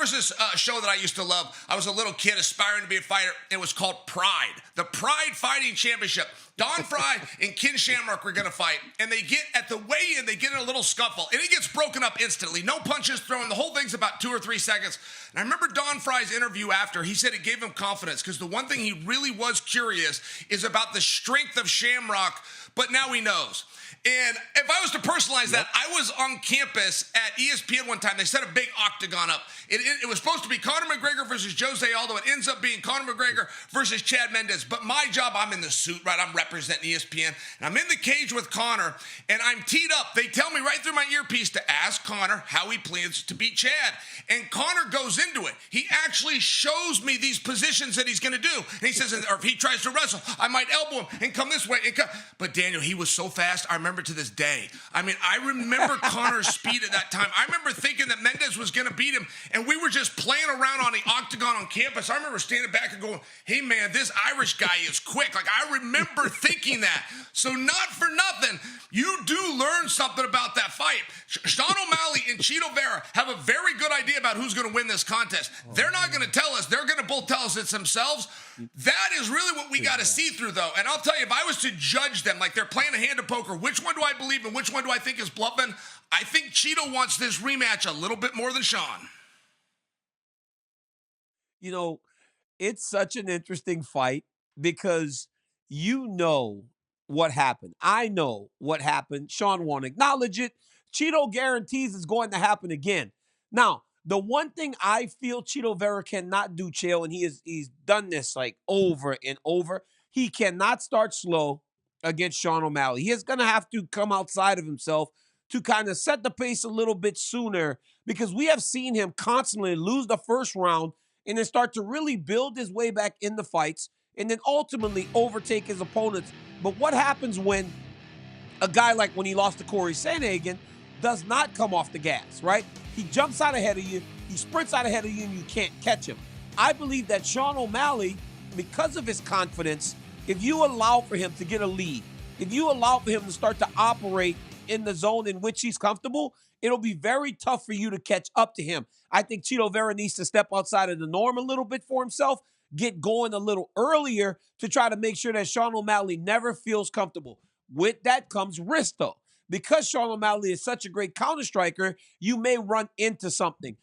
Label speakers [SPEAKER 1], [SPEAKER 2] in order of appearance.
[SPEAKER 1] was this show that I used to love. I was a little kid aspiring to be a fighter. It was called Pride, the Pride Fighting Championship. Don Fry and Ken Shamrock were going to fight, and they get at the weigh-in, they get in a little scuffle, and it gets broken up instantly. No punches thrown. The whole thing's about 2 or 3 seconds. And I remember Don Fry's interview after. He said it gave him confidence because the one thing he really was curious is about the strength of Shamrock, but now he knows. And if I was to personalize that, I was on campus at ESPN one time. They set a big octagon up. It was supposed to be Conor McGregor versus Jose Aldo. It ends up being Conor McGregor versus Chad Mendes. But my job, I'm in the suit, right? I'm representing ESPN. And I'm in the cage with Conor, and I'm teed up. They tell me right through my earpiece to ask Conor how he plans to beat Chad. And Conor goes into it. He actually shows me these positions that he's going to do. And he says, or if he tries to wrestle, I might elbow him and come this way. But Daniel, he was so fast. I remember to this day. I mean, I remember Conor's speed at that time. I remember thinking that Mendes was going to beat him, and we were just playing around on the octagon on campus. I remember standing back and going, hey, man, this Irish guy is quick. Like, I remember thinking that. So not for nothing, you do learn something about that fight. Sean O'Malley and Chito Vera have a very good idea about who's going to win this contest. They're not going to tell us. They're going to both tell us it's themselves. That is really what we got to see through, though. And I'll tell you, if I was to judge them, like they're playing a hand of poker, which one do I believe and which one do I think is bluffing? I think Chito wants this rematch a little bit more than Sean.
[SPEAKER 2] You know, it's such an interesting fight because you know what happened. I know what happened. Sean won't acknowledge it. Chito guarantees it's going to happen again. Now, the one thing I feel Chito Vera cannot do, Chael, and he's done this like over and over, he cannot start slow against Sean O'Malley. He is going to have to come outside of himself to kind of set the pace a little bit sooner because we have seen him constantly lose the first round and then start to really build his way back in the fights and then ultimately overtake his opponents. But what happens when a guy like when he lost to Corey Sandhagen does not come off the gas, right? He jumps out ahead of you, he sprints out ahead of you, and you can't catch him. I believe that Sean O'Malley, because of his confidence, if you allow for him to get a lead, if you allow for him to start to operate in the zone in which he's comfortable, it'll be very tough for you to catch up to him. I think Chito Vera needs to step outside of the norm a little bit for himself, get going a little earlier to try to make sure that Sean O'Malley never feels comfortable. With that comes risk, though. Because Sean O'Malley is such a great counter striker, you may run into something.